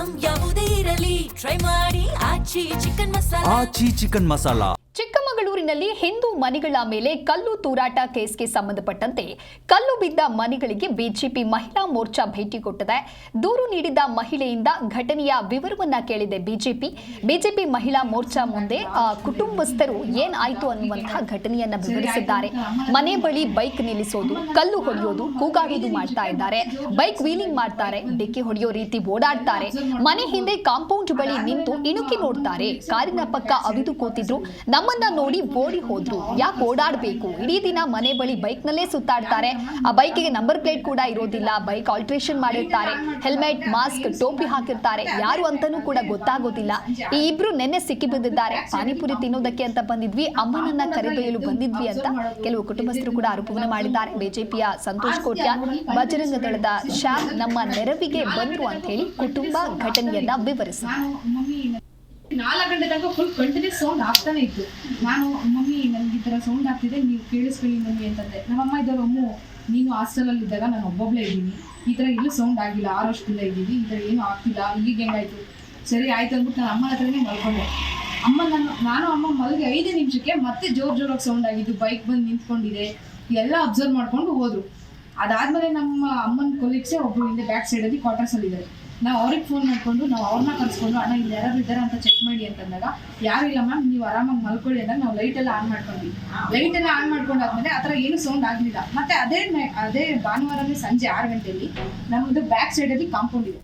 Item ಯಾವುದೇ ಇರಲಿ try ಮಾಡಿ ಆಚಿ ಚಿಕನ್ ಮಸಾಲಾ. ಚಿಕ್ಕಮಗಳೂರಿನಲ್ಲಿ ಹಿಂದೂ ಮನೆಗಳ ಮೇಲೆ ಕಲ್ಲು ತೂರಾಟ ಕೇಸ್ಗೆ ಸಂಬಂಧಪಟ್ಟಂತೆ ಕಲ್ಲು ಬಿದ್ದ ಮನೆಗಳಿಗೆ ಬಿಜೆಪಿ ಮಹಿಳಾ ಮೋರ್ಚಾ ಭೇಟಿ ಕೊಟ್ಟಿದೆ. ದೂರು ನೀಡಿದ ಮಹಿಳೆಯಿಂದ ಘಟನೆಯ ವಿವರವನ್ನ ಕೇಳಿದೆ ಬಿಜೆಪಿ ಮಹಿಳಾ ಮೋರ್ಚಾ ಮುಂದೆ ಕುಟುಂಬಸ್ಥರು ಏನಾಯ್ತು ಅನ್ನುವಂತಹ ಘಟನೆಯನ್ನ ವಿವರಿಸಿದ್ದಾರೆ. ಮನೆ ಬಳಿ ಬೈಕ್ ನಿಲ್ಲಿಸೋದು, ಕಲ್ಲು ಹೊಡೆಯೋದು, ಕೂಗಾಡೋದು ಮಾಡ್ತಾ ಇದ್ದಾರೆ. ಬೈಕ್ ವೀಲಿಂಗ್ ಮಾಡ್ತಾರೆ, ಡಿಕ್ಕಿ ಹೊಡೆಯೋ ರೀತಿ ಓಡಾಡ್ತಾರೆ. ಮನೆ ಹಿಂದೆ ಕಾಂಪೌಂಡ್ ಬಳಿ ನಿಂತು ಇಣುಕಿ ನೋಡ್ತಾರೆ. ಕಾರಿನ ಪಕ್ಕ ಅವಿದು ಕೂತಿದ್ರು. ನಮ್ಮನ್ನ ನೋಡಿ ಓಡಿ ಹೋದ್ರು. ಯಾಕೆ ಓಡಾಡಬೇಕು? ಇಡೀ ದಿನ ಮನೆ ಬಳಿ ಬೈಕ್ ನಲ್ಲೇ ಸುತ್ತಾಡ್ತಾರೆ. ಆ ಬೈಕಿಗೆ ನಂಬರ್ ಪ್ಲೇಟ್ ಕೂಡ ಇರೋದಿಲ್ಲ. ಬೈಕ್ ಆಲ್ಟ್ರೇಷನ್ ಮಾಡಿರ್ತಾರೆ. ಹೆಲ್ಮೆಟ್, ಮಾಸ್ಕ್, ಟೋಪಿ ಹಾಕಿರ್ತಾರೆ. ಯಾರು ಅಂತಾನೂ ಕೂಡ ಗೊತ್ತಾಗೋದಿಲ್ಲ. ಈ ಇಬ್ರು ನೆನ್ನೆ ಸಿಕ್ಕಿ ಬಿದ್ದಿದ್ದಾರೆ. ಪಾನಿಪುರಿ ತಿನ್ನೋದಕ್ಕೆ ಅಂತ ಬಂದಿದ್ವಿ, ಅಮ್ಮನನ್ನ ಕರೆದೊಯ್ಯಲು ಬಂದಿದ್ವಿ ಅಂತ ಕೆಲವು ಕುಟುಂಬಸ್ಥರು ಕೂಡ ಆರೋಪವನ್ನು ಮಾಡಿದ್ದಾರೆ. ಬಿಜೆಪಿಯ ಸಂತೋಷ್ ಕೋಟ್ಯಾನ್, ಬಜರಂಗ ದಳದ ಶ್ಯಾಮ್ ನಮ್ಮ ನೆರವಿಗೆ ಬಂದ್ರು ಅಂತ ಹೇಳಿ ಕುಟುಂಬ ಘಟನೆಯನ್ನ ವಿವರಿಸಿದ್ದಾರೆ. 4 ಗಂಟೆ ತನಕ ಫುಲ್ ಕಂಟಿನ್ಯೂಸ್ ಸೌಂಡ್ ಆಗ್ತಾನೆ ಇತ್ತು. ನಾನು ಮಮ್ಮಿ ನನಗೆ ಈ ಥರ ಸೌಂಡ್ ಆಗ್ತಿದೆ, ನೀವು ಕೇಳಿಸ್ಕೊಳ್ಳಿ ಮಮ್ಮಿ ಅಂತಂದೆ. ನಮ್ಮಮ್ಮ ಇದ್ದವರು, ಅಮ್ಮ ನೀನು ಹಾಸ್ಟೆಲಲ್ಲಿ ಇದ್ದಾಗ ನಾನು ಒಬ್ಬೊಬ್ಬಳೇ ಇದ್ದೀನಿ, ಈ ಥರ ಎಲ್ಲೂ ಸೌಂಡ್ ಆಗಿಲ್ಲ, 6 ವರ್ಷದಿಂದ ಇದ್ದೀವಿ, ಈ ಥರ ಏನೂ ಆಗ್ತಿಲ್ಲ, ಇಲ್ಲಿಗೆ ಹೆಂಗಾಯ್ತು? ಸರಿ ಆಯ್ತು ಅಂದ್ಬಿಟ್ಟು ನಾನು ಅಮ್ಮನ ಹತ್ರನೇ ಮಲ್ಕೊಂಡೆ. ನಾನು ಅಮ್ಮ ಮಲಗಿ 5 ನಿಮಿಷಕ್ಕೆ ಮತ್ತೆ ಜೋರಾಗಿ ಸೌಂಡ್ ಆಗಿದ್ದು, ಬೈಕ್ ಬಂದು ನಿಂತ್ಕೊಂಡಿದೆ, ಎಲ್ಲ ಅಬ್ಸರ್ವ್ ಮಾಡ್ಕೊಂಡು ಹೋದ್ರು. ಅದಾದಮೇಲೆ ನಮ್ಮ ಅಮ್ಮನ ಕೊಲೀಗ್ಸೇ ಒಬ್ಬರು ಹಿಂದೆ ಬ್ಯಾಕ್ ಸೈಡಲ್ಲಿ ಕ್ವಾರ್ಟರ್ಸಲ್ಲಿ ಇದ್ದಾರೆ. ನಾವು ಅವ್ರಿಗೆ ಫೋನ್ ಮಾಡಿಕೊಂಡು ನಾವು ಅವ್ರನ್ನ ಕರೆಸ್ಕೊಂಡು, ಅಣ್ಣ ಇಲ್ಲಿ ಯಾರು ಇದ್ದಾರೆ ಅಂತ ಚೆಕ್ ಮಾಡಿ ಅಂತಂದಾಗ, ಯಾರಿಲ್ಲ ಮ್ಯಾಮ್ ನೀವು ಆರಾಮಾಗಿ ಮಲ್ಕೊಳ್ಳಿ ಅಂದಾಗ ನಾವು ಲೈಟೆಲ್ಲ ಆನ್ ಮಾಡ್ಕೊಂಡ್ವಿ. ಲೈಟೆಲ್ಲ ಆನ್ ಮಾಡ್ಕೊಂಡಾದ್ಮೇಲೆ ಆ ಥರ ಏನು ಸೌಂಡ್ ಆಗಲಿಲ್ಲ. ಮತ್ತು ಅದೇ ಭಾನುವಾರನೇ ಸಂಜೆ 6 ಗಂಟೆಯಲ್ಲಿ ನಮ್ಮದು ಬ್ಯಾಕ್ ಸೈಡಲ್ಲಿ ಕಾಂಪೌಂಡ್ ಇದೆ.